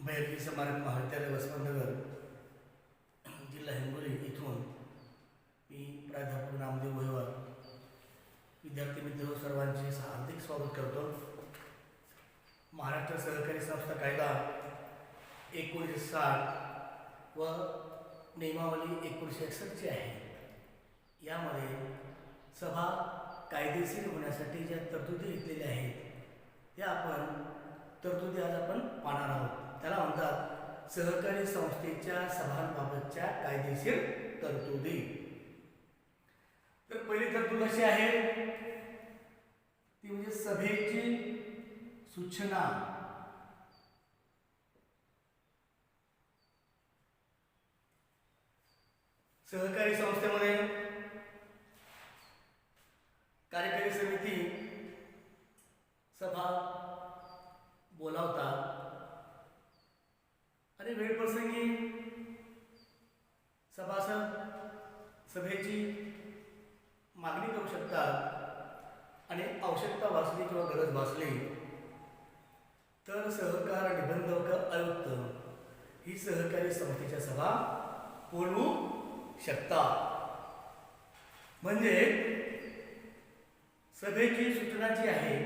भैरवी स्मारक महाविद्यालय वसंतनगर जिल्हा हिंगोली इथून मी प्राध्यापक नामदेव वैवार विद्यार्थी मित्र सर्वांचे हार्दिक स्वागत करतो. महाराष्ट्र सहकारी संस्था कायदा 1960 व नियमावली 1961 ची आहे. यामध्ये सभा कायदेशीर होण्यासाठी ज्या तरतुदी घेतलेल्या आहेत त्या तरतुदी आज आपण पाहणार आहोत. त्याला म्हणतात सहकारी संस्थेच्या सभांबाबतच्या कायदेशीर तरतुदी. तर पहिली तरतूद अशी आहे ती म्हणजे सभेची सूचना. सहकारी संस्थेमध्ये कार्यकारी समिती सभा बोलावतात आणि वेळप्रसंगी सभासद सभेची मागणी करू शकतात आणि आवश्यकता भासली किंवा गरज भासली तर सहकार निबंधक आयुक्त ही सहकारी संस्थेच्या सभा बोलवू शकतात. म्हणजे सभेची सूचना जी आहे,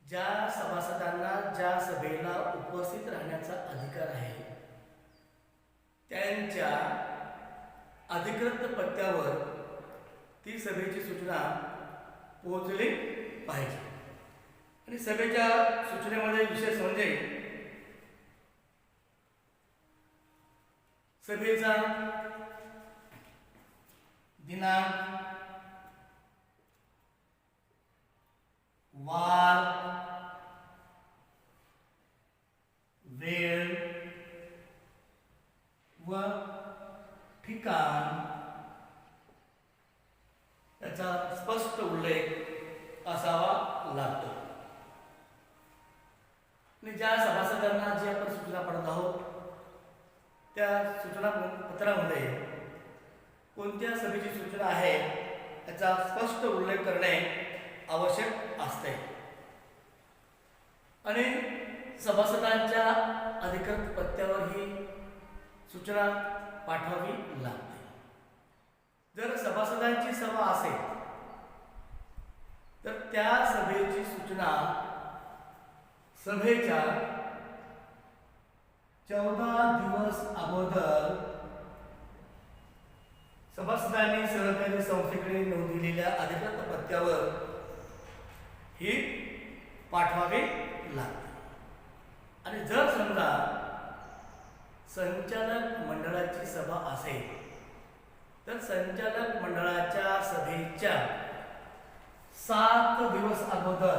ज्या सभासदांना ज्या सभेला उपस्थित राहण्याचा अधिकार आहे त्यांच्या अधिकृत पत्त्यावर ती सभेची सूचना पोहोचली पाहिजे. आणि सभेच्या सूचनेमध्ये विशेष म्हणजे सभेचा दिनांक, वार, वेळ व ठिकाण याचा स्पष्ट उल्लेख असावा लागतो. आणि ज्या सभासदांना जी आपण सूचना पडत आहोत त्या सूचना पत्रामध्ये कोणत्या सभेची सूचना आहे याचा स्पष्ट उल्लेख करणे आवश्यक असते. आणि सभासदांच्या अधिकृत पत्त्यावर ही सूचना पाठवावी लागते. जर सभासदांची सभा असेल तर त्या सभेची सूचना सभेच्या 14 दिवस अगोदर सभासदांनी सहकारी संस्थेकडे नोंदविलेल्या अधिकृत पत्त्यावर ही पाठवावी लागते. आणि जर समजा संचालक मंडळाची सभा असेल तर संचालक मंडळाच्या सभेच्या 7 दिवस अगोदर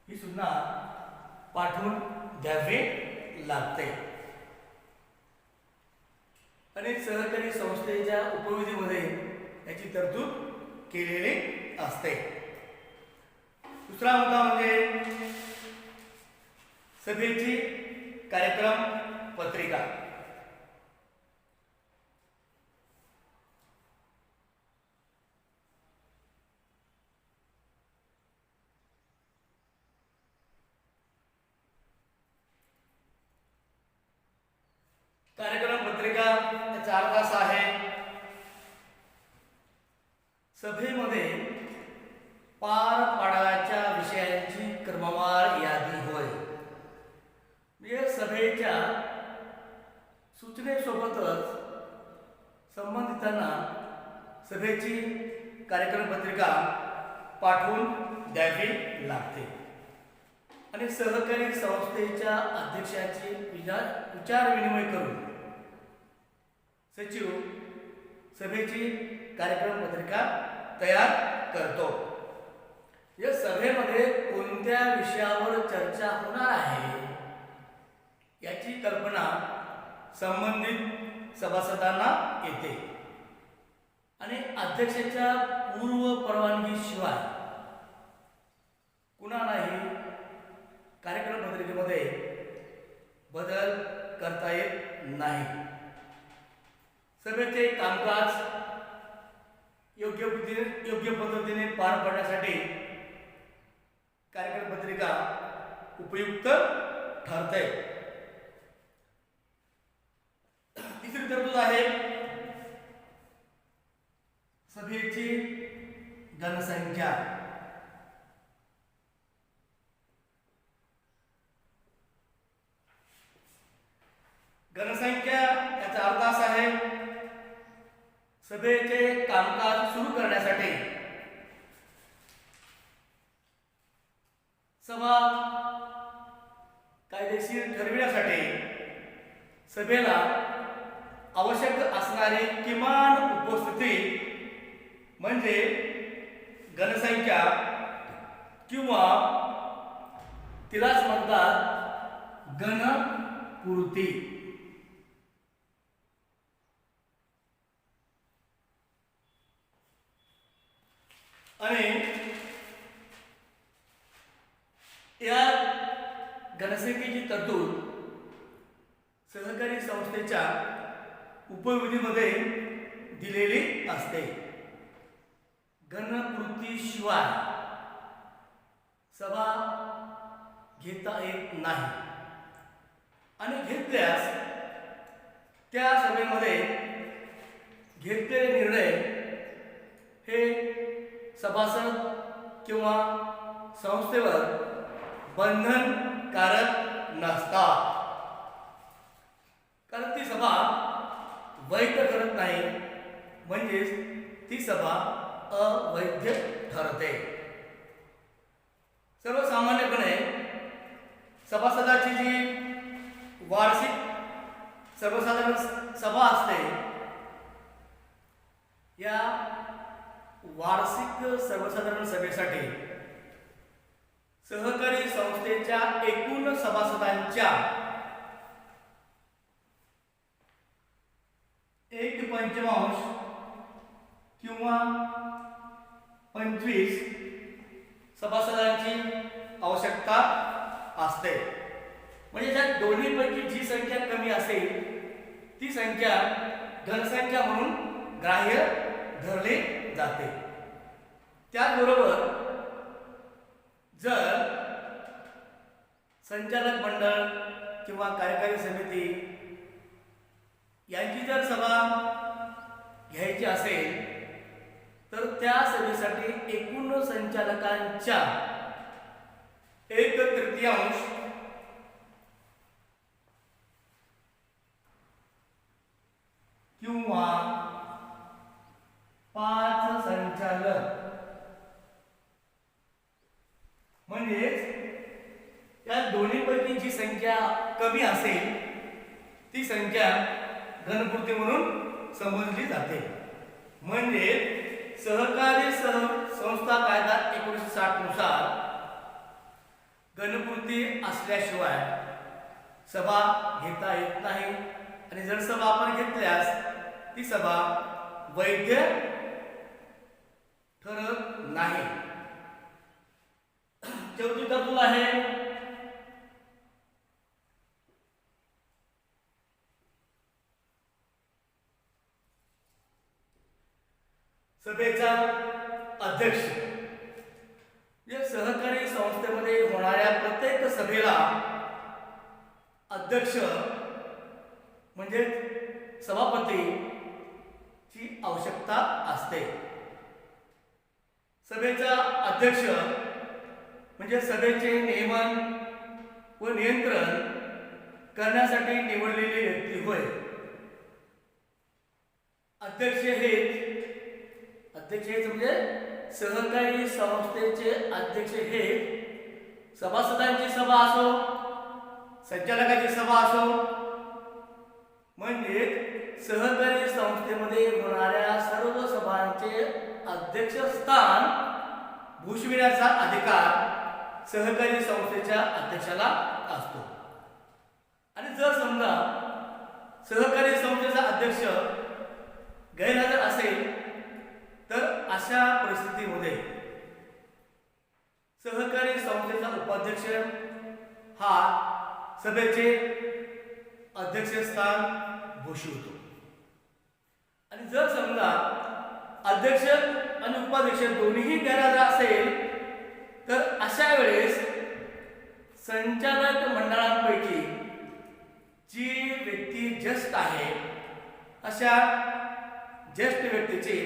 ही सूचना पाठवून द्यावी लागते. आणि सहकारी संस्थेच्या उपविधीमध्ये याची तरतूद केलेली असते. दुसरा मुद्दा म्हणजे सभेची कार्यक्रम पत्रिका. कार्यक्रम पत्रिका याचा अर्थ असा आहे सभेमध्ये पार पाडायच्या विषयांची क्रमवार यादी होय. म्हणजे सभेच्या सूचनेसोबतच संबंधितांना सभेची कार्यक्रम पत्रिका पाठवून द्यावी लागते. आणि सहकारी संस्थेच्या अध्यक्षाची विचार विनिमय करून सचिव सभेची कार्यक्रम पत्रिका तयार करतो. या सभेमध्ये कोणत्या विषयावर चर्चा होणार आहे याची कल्पना संबंधित सभासदांना येते. आणि अध्यक्षाच्या पूर्व परवानगीशिवाय कुणालाही कार्यक्रम पत्रिकेमध्ये बदल करता येत नाही. सभेचे कामकाज योग्य पद्धतीने पार पाडण्यासाठी कार्यक्रम पत्रिका उपयुक्त ठरते. तिसरी तरतूद आहे सभेची जनसंख्या. जनसंख्या याचा अर्थ असा आहे सभेचे कामकाज सुरू करण्यासाठी सभा कायदेशीर ठरविण्यासाठी सभेला आवश्यक असणारी किमान उपस्थिती म्हणजे जनसंख्या किंवा तिलाच म्हणतात घनपूर्ती. आणि या जनसंख्येची तरतूद सहकारी संस्थेच्या उपविधीमध्ये दिलेली असते. घनपूर्तीशिवाय सभा घेता येत नाही आणि घेतल्यास त्या सभेमध्ये घेतलेले निर्णय हे सभासद किंवा संस्थेवर बंधनकारक नसतात, कारण ती सभा वैध ठरत नाही, म्हणजेच ती सभा अवैध ठरते. सर्वसामान्यपणे सभासदाची जी वार्षिक सर्वसाधारण सभा असते, या वार्षिक सर्वसाधारण सभेसाठी सहकारी संस्थेच्या एकूण सभासदांच्या 1/5 किंवा 25 सभासदांची आवश्यकता असते. म्हणजे त्या दोन्हीपैकी जी संख्या कमी असेल ती संख्या घनसंख्या म्हणून ग्राह्य धरली जाते. त्याचबरोबर जर संचालक मंडळ किंवा कार्यकारी समिती यांची जर सभा घ्यायची असेल तर त्या सभेसाठी एकूण संचालकांच्या 1/3 किंवा 5 संचालक म्हणजेच या दोन्हीपैकी जी संख्या कमी असेल ती संख्या घनपूर्ती म्हणून समजली जाते. म्हणजे सहकारी संस्था कायदा 1960 नुसार घनपूर्ती असल्याशिवाय सभा घेता येत नाही आणि जर सभा आपण घेतल्यास ती सभा वैध ठरत नाही. चौथी तरतूद आहे सभेचा अध्यक्ष. या सहकारी संस्थेमध्ये होणाऱ्या प्रत्येक सभेला अध्यक्ष म्हणजे सभापतीची आवश्यकता असते. सभेचा अध्यक्ष म्हणजे सभेचे नियमन व नियंत्रण करण्यासाठी निवडलेली व्यक्ती होय. अध्यक्ष हेच म्हणजे सहकारी संस्थेचे अध्यक्ष हे सभासदांची सभा असो संचालकाची सभा असो म्हणजे सहकारी संस्थेमध्ये होणाऱ्या सर्व सभांचे अध्यक्षस्थान भूषविण्याचा अधिकार सहकारी संस्थेच्या अध्यक्षाला असतो. आणि जर समजा सहकारी संस्थेचा अध्यक्ष गैरहजर असेल तर अशा परिस्थितीमध्ये सहकारी संस्थेचा उपाध्यक्ष हा सभेचे अध्यक्षस्थान भूषवतो. आणि जर समजा अध्यक्ष आणि उपाध्यक्ष दोन्हीही गैरहजर असेल तर अशा वेळेस संचालक मंडळांपैकी जी व्यक्ती ज्येष्ठ आहे अशा ज्येष्ठ व्यक्तीची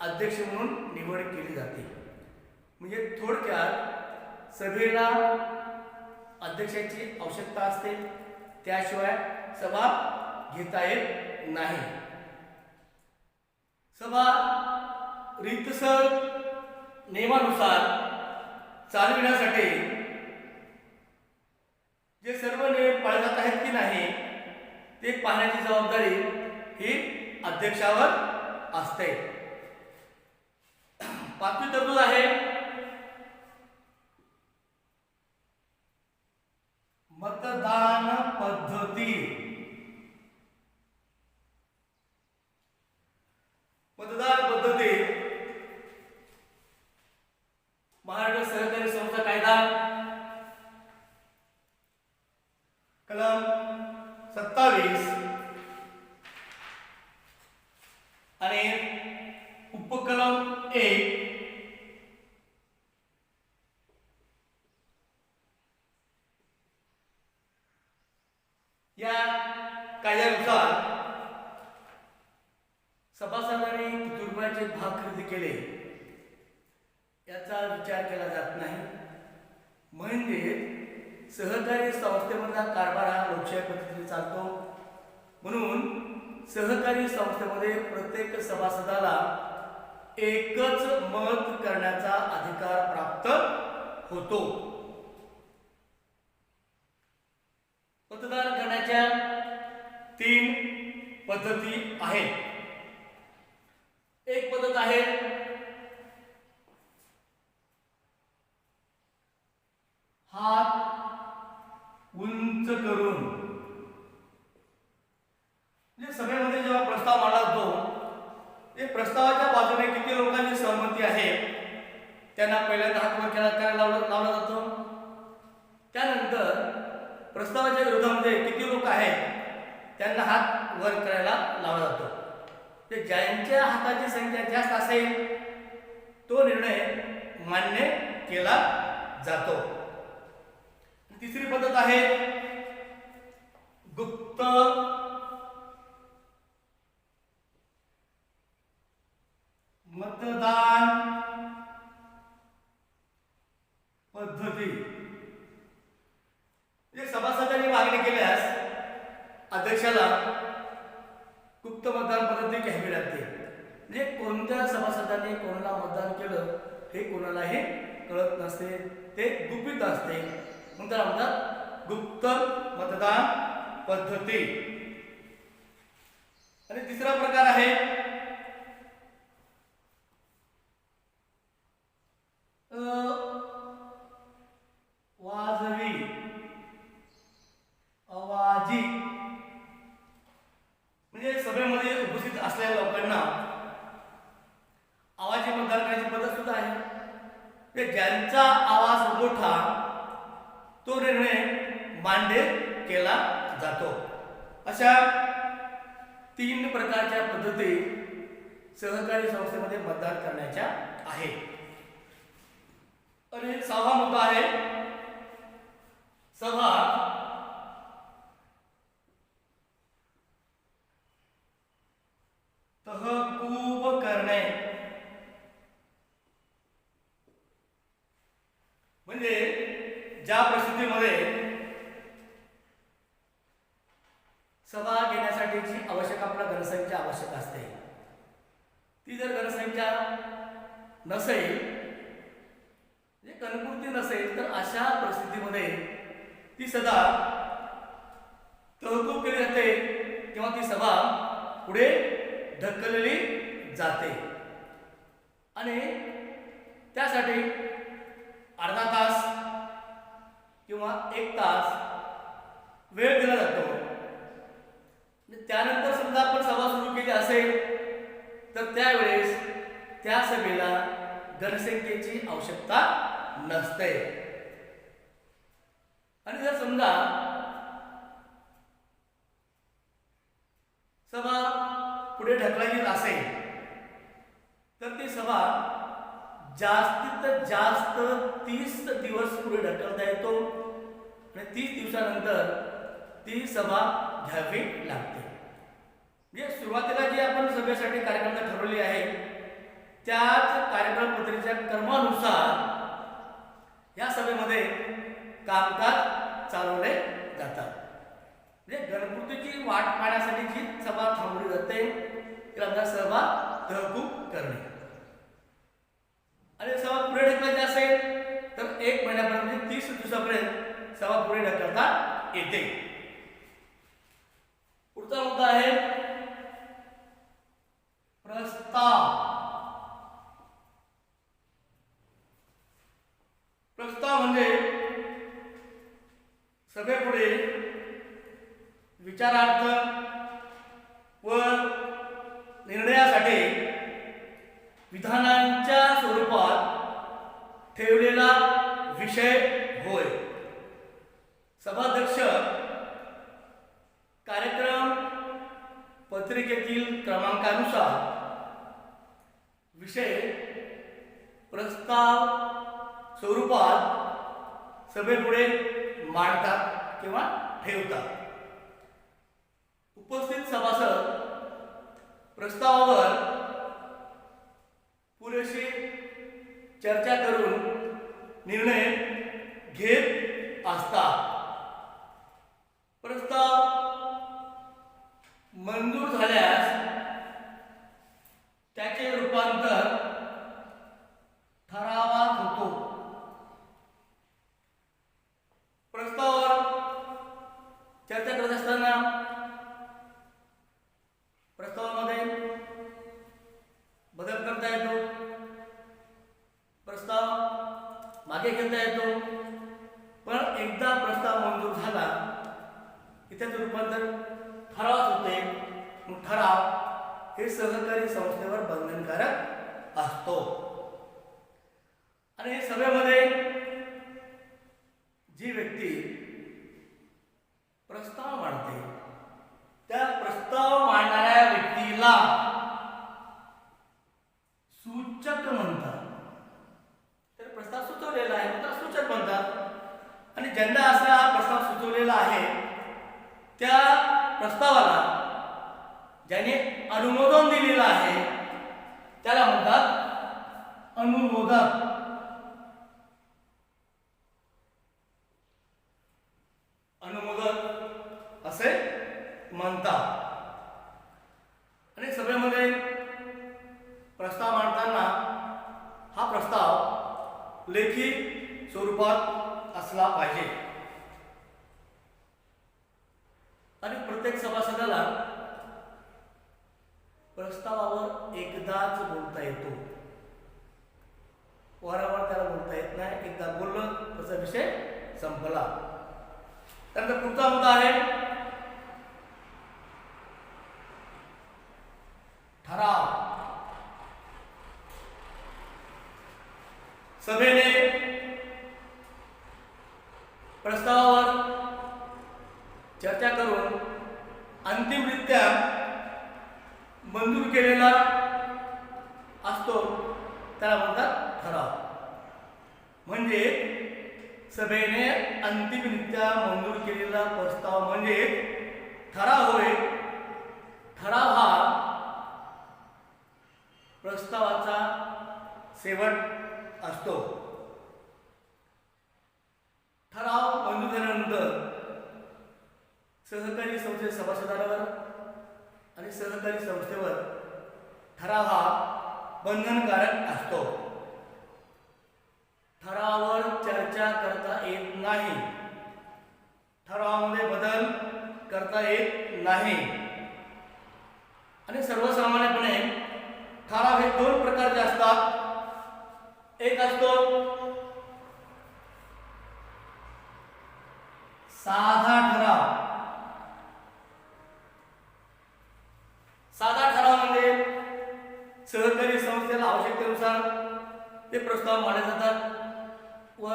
अध्यक्ष म्हणून निवड केली जाते. म्हणजे थोडक्यात सभेला अध्यक्षाची आवश्यकता असते, त्याशिवाय सभा घेता येत नाही. सभा रीतसर नियमानुसार चालविण्यासाठी जे सर्व नियम पाळले जात आहेत की नाही ते पाहण्याची जबाबदारी ही अध्यक्षावर असते. 5वी तरतूद आहे मतदान पद्धती. मतदान पद्धती महाराष्ट्र सहकारी संस्था कायदा कलम 27 आणि उपकलम 1 या कायद्यानुसार सभासदांनी किती रुपयाचे भाग खरेदी केले याचा विचार केला जात नाही. म्हणजे सहकारी संस्थेमधला कारभार हा लोकशाही पद्धतीने चालतो. म्हणून सहकारी संस्थेमध्ये प्रत्येक सभासदाला एकच मत करण्याचा अधिकार प्राप्त होतो. मतदान करण्याच्या 3 पद्धती आहेत. एक पद्धत आहे हात उंच करून. म्हणजे सभेमध्ये जेव्हा प्रस्ताव मांडला जातो ते प्रस्तावाच्या बाजूने किती लोकांची सहमती आहे त्यांना पहिल्यांदा हात वर करायला लावला जातो. त्यानंतर प्रस्तावाच्या विरोधामध्ये किती लोक आहेत त्यांना हात वर करायला लावला जातो. ते ज्यांच्या हाताची संख्या जास्त असेल तो निर्णय मान्य केला जातो. तिसरी पद्धत आहे गुप्त मतदान पद्धती. सभासदांनी मागणी केल्यास अध्यक्षाला गुप्त मतदान पद्धती घ्यावी लागते. म्हणजे कोणत्या सभासदांनी कोणाला मतदान केलं हे कोणालाही कळत नसते, ते गुपित असते. मग त्याला म्हणतात गुप्त मतदान पद्धती. आणि तिसरा प्रकार आहे वाजवी आवाजी. म्हणजे सभेमध्ये उपस्थित असलेल्या लोकांना आवाजी मतदान करण्याची पद्धत सुद्धा आहे. ज्यांचा आवाज मोठा तो निर्णय मान्य केला जातो. अशा 3 प्रकारच्या पद्धती सहकारी संस्थेमध्ये मतदान करण्याच्या आहेत. आणि 6वा मुद्दा आहे सभा तहकूब करणे. म्हणजे ज्या परिस्थितीमध्ये सभा घेण्यासाठीची आवश्यक आपल्याला घनसंख्या आवश्यक असते, ती जर घनसंख्या नसेल म्हणजे कणपुरती नसेल तर अशा परिस्थितीमध्ये ती सभा तहकूब केली जाते किंवा ती सभा पुढे ढकलली जाते. आणि त्यासाठी अर्धा तास किंवा 1 तास वेळ दिला जातो. त्यानंतर समजा आपण सभा सुरू केली असेल तर त्यावेळेस त्या सभेला घनसंख्येची आवश्यकता नसते. आणि जर समजा सभा पुढे ढकलायची असेल सभा जास्तीत जास्त 30 दिवस पुढे ढकलता येतो आणि 30 दिवसानंतर ती सभा घ्यावी लागते. म्हणजे सुरुवातीला जी आपण सभेसाठी कार्यक्रम ठरवले आहे त्याच कार्यक्रम पत्रिकेच्या क्रमानुसार या सभेमध्ये कामकाज चालवले जातात. म्हणजे गणपतीची वाट पाहण्यासाठी जी सभा थांबवली जाते त्याला सभा तहकूब करणे. आणि सभा पुढे ढकलायची असेल तर 1 महिन्यापर्यंत म्हणजे 30 दिवसापर्यंत सभा पुढे ढकलता येते. पुढचा मुद्दा आहे प्रस्ताव. प्रस्ताव म्हणजे सभेपुढे विचारार्थ व निर्णयासाठी विधानांच्या स्वरूपात ठेवलेला विषय होय. सभाध्यक्ष कार्यक्रम पत्रिकेतील क्रमांकानुसार विषय प्रस्ताव स्वरूपात सभेपुढे मांडतात किंवा ठेवतात. उपस्थित सभासद प्रस्तावावर पुरेशी चर्चा करून निर्णय घेत असतात. प्रस्ताव मंजूर झाल्यास त्याचे रूपांतर ठरावात होतो. प्रस्तावावर चर्चा करत असताना प्रस्तावामध्ये बदल करता येतो, प्रस्ताव मागे घेता येतो. पण एकदा प्रस्ताव मंजूर झाला की त्याचे रूपांतर ठरावात होते. ठराव हे सहकारी संस्थेवर बंधनकारक असतो. आणि सभेमध्ये जी व्यक्ती प्रस्ताव मांडते त्या प्रस्ताव मांडणाऱ्या व्यक्तीला सूचक म्हणतात. तर प्रस्ताव सुचवलेला आहे म्हणतात सूचक म्हणतात. आणि ज्यांना असा हा प्रस्ताव सुचवलेला आहे त्या प्रस्तावाला ज्याने अनुमोदन दिलेलं आहे त्याला म्हणतात अनुमोदक. अनुमोदक असे म्हणतात. आणि सभेमध्ये प्रस्ताव मांडताना हा प्रस्ताव लेखी स्वरूपात असला पाहिजे. आणि प्रत्येक सभासदाला प्रस्तावावर एकदाच बोलता येतो. वारंवार त्याला बोलता येत नाही. एकदा बोललं त्याचा विषय संपला. त्यानंतर पुढचा मुद्दा आहे ठराव. सभेने प्रस्तावावर चर्चा करून अंतिमरित्या मंजूर केलेला असतो त्याला म्हणतात ठराव. म्हणजे सभेने अंतिमरित्या मंजूर केलेला प्रस्ताव म्हणजे ठराव होय. ठराव हा प्रस्तावाचा शेवट असतो. ठराव मंजूर झाल्यानंतर सहकारी संस्थेच्या सभासदांवर आणि सहकारी संस्थेवर ठराव हा बंधनकारक असतो. ठरावावर चर्चा करता येत नाही. ठरावामध्ये बदल करता येत नाही. आणि सर्वसामान्यपणे ठराव हे 2 प्रकारचे असतात. एक असतो साधा ठराव. साधा ठराव म्हणजे सहकारी संस्थेला आवश्यकतेनुसार ते प्रस्ताव मांडले जातात व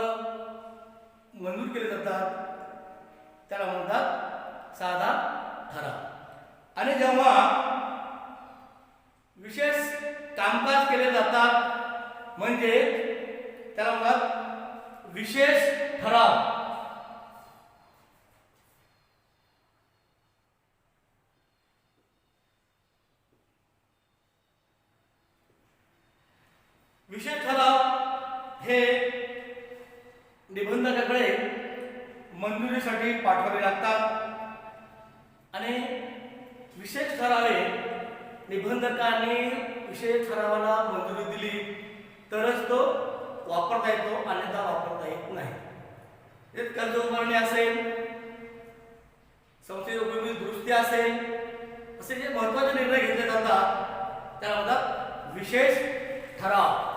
मंजूर केले जातात. त्याला म्हणतात साधा ठराव. आणि जेव्हा विशेष कामकाज केले जातात म्हणजे त्याला म्हणतात विशेष ठराव. विशेष ठराव हे निबंधकाकडे मंजुरीसाठी पाठवावे लागतात आणि विशेष ठरावे निबंधकांनी विशेष ठरावाला मंजुरी दिली तरच तो वापरता येतो, अन्यथा वापरता येत नाही. कर्ज उभारणी असेल, संस्थेची उपयोगी दुरुस्ती असेल, असे जे महत्त्वाचे निर्णय घेतले जातात त्याला म्हणतात विशेष ठराव.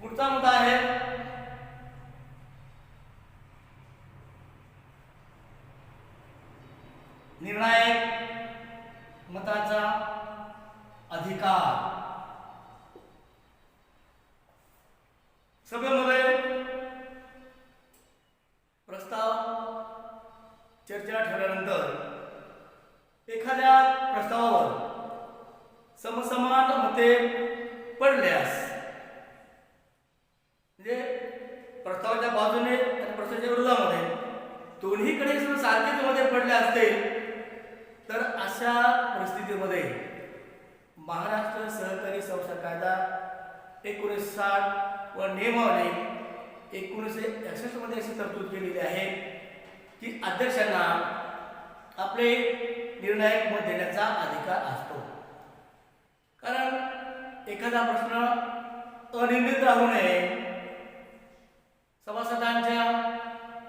पुढचा मुद्दा आहे निर्णायक मताचा अधिकार. सभेमध्ये प्रस्ताव चर्चेला ठेवल्यानंतर एखाद्या प्रस्तावावर समसमान मते पडल्यास, म्हणजे प्रस्तावाच्या बाजूने आणि प्रस्तावाच्या विरोधामध्ये दोन्हीकडे सारखेच मते पडले असतील तर अशा परिस्थितीमध्ये महाराष्ट्र सहकारी संस्था कायदा 1960 व नियमावली 1961 मध्ये अशी तरतूद केलेली आहे की अध्यक्षांना आपले निर्णायक मत देण्याचा अधिकार असतो. कारण एखादा प्रश्न अनिर्णित राहू नये, सभासदांच्या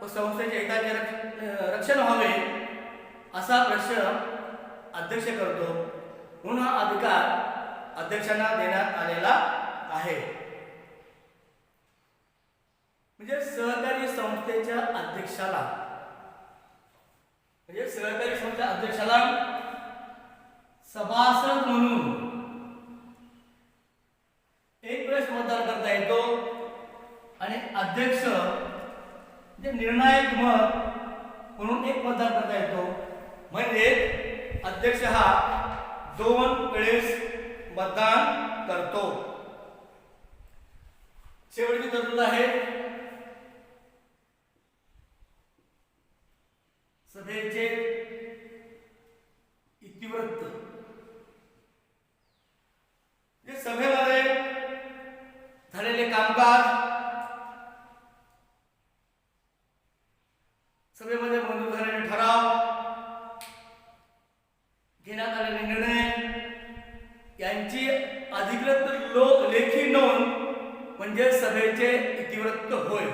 व संस्थेच्या हिताचे रक्षण व्हावे असा प्रश्न अध्यक्ष करतो, म्हणून हा अधिकार अध्यक्षांना देण्यात आलेला आहे. म्हणजे सहकारी संस्थेच्या अध्यक्षाला, म्हणजे सहकारी संस्थेच्या अध्यक्षाला सभासद म्हणून एक वेळेस मतदान करता येतो आणि अध्यक्ष म्हणजे निर्णायक मत म्हणून एक मतदान करता येतो. म्हणजे अध्यक्ष हा 2 वेळेस मतदान करतो. शेवटची तरतूद आहे सभेचे इतिवृत्त. सभेमध्ये झालेले कामकाज, सभेमध्ये मंजूर झालेले ठराव, घेण्यात आलेले निर्णय यांची अधिकृत लेखी नोंद म्हणजे सभेचे इतिवृत्त होय.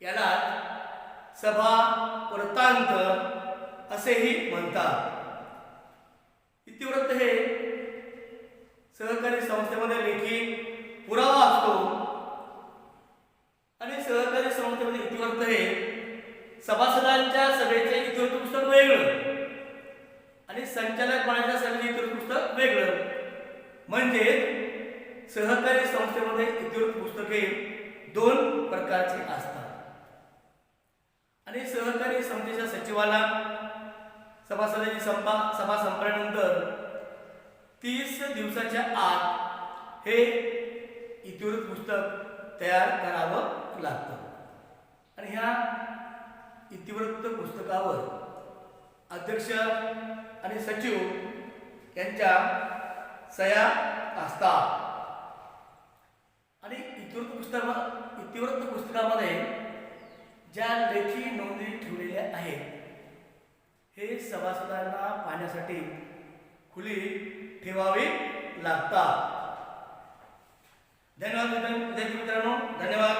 याला सभा वृत्तांत असेही म्हणतात. इतिवृत्त हे सहकारी संस्थेमध्ये लेखी पुरावा असतो आणि सहकारी संस्थेमध्ये इतिवृत्त हे सभासदांच्या सभेचे इतिवृत्त पुस्तक वेगळं आणि संचालक मंडळाच्या सभेचे इतिवृत्त पुस्तक वेगळं. म्हणजे सहकारी संस्थेमध्ये इतिवृत्त पुस्तके 2 प्रकारची असतात आणि सहकारी संस्थेच्या सचिवाला सभासदांची सभा संपल्यानंतर 30 दिवसाच्या आत हे इतिवृत्त पुस्तक तयार करावं लागतं आणि ह्या इतिवृत्त पुस्तकावर अध्यक्ष आणि सचिव यांच्या सह्या असतात. आणि इतिवृत्त पुस्तकामध्ये ज्या लेखी नोंदी ठेवलेल्या आहेत हे सभासदांना पाहण्यासाठी खुली ठेवावी लागतात. धन्यवाद विद्यार्थी मित्रांनो, धन्यवाद.